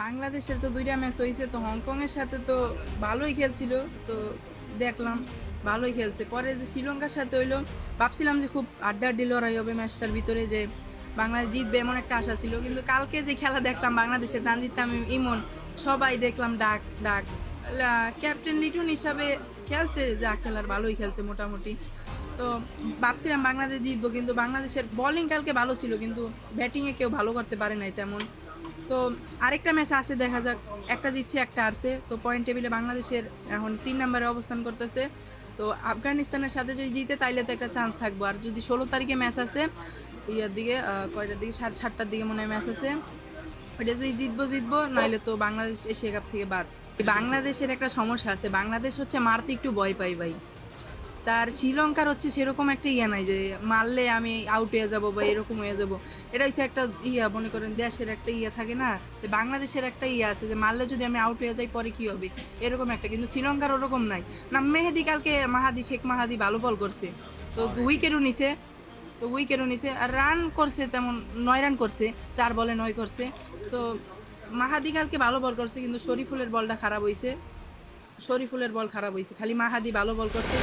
বাংলাদেশের তো ২টা ম্যাচ হইছে, তো হংকংয়ের সাথে তো ভালোই খেলছিল, তো দেখলাম ভালোই খেলছে। পরে যে শ্রীলঙ্কার সাথে হইলো, ভাবছিলাম যে খুব আড্ডাআড্ডি লড়াই হবে ম্যাচটার ভিতরে, যে বাংলাদেশ জিতবে এমন একটা আশা ছিল। কিন্তু কালকে যে খেলা দেখলাম বাংলাদেশের, তানজিদ তামিম, ইমন সবাই দেখলাম ডাক ডাক। ক্যাপ্টেন লিটন হিসাবে খেলছে, যা খেলার ভালোই খেলছে মোটামুটি। তো ভাবছিলাম বাংলাদেশ জিতবো, কিন্তু বাংলাদেশের বোলিং কালকে ভালো ছিল, কিন্তু ব্যাটিংয়ে কেউ ভালো করতে পারে নাই তেমন। তো আরেকটা ম্যাচ আছে, দেখা যাক। একটা জিতছে একটা হারছে, তো পয়েন্ট টেবিলে বাংলাদেশের এখন ৩ নম্বরে অবস্থান করতেছে। তো আফগানিস্তানের সাথে যদি জিতে তাইলে তো একটা চান্স থাকবো। আর যদি ১৬ তারিখে ম্যাচ আছে, ইয়ার দিকে কয়টার দিকে, ৭:৩০টার দিকে মনে হয় ম্যাচ আছে, ওইটা যদি জিতবো জিতবো, নাহলে তো বাংলাদেশ এশিয়া কাপ থেকে বাদ। বাংলাদেশের একটা সমস্যা আছে, বাংলাদেশ হচ্ছে মারতে একটু ভয় পাই ভাই। তার শ্রীলঙ্কার হচ্ছে সেরকম একটা ইয়া নাই যে মারলে আমি আউট হয়ে যাব বা এরকম হয়ে যাব। এটা হচ্ছে একটা ইয়া, মনে করেন দেশের একটা ইয়া থাকে না, যে বাংলাদেশের একটা ইয়া আছে যে মারলে যদি আমি আউট হয়ে যাই পরে কি হবে, এরকম একটা। কিন্তু শ্রীলঙ্কার ওরকম নাই। না, মেহেদি কালকে শেখ মাহাদি ভালো বল করছে, তো উইকেটও নিছে, আর রান করছে তেমন ৯ রান করছে, ৪ বলে ৯ করছে। তো মাহাদি কালকে ভালো বল করছে, কিন্তু শরীফুলের বলটা খারাপ হইছে, খালি মাহাদি ভালো বল করছে।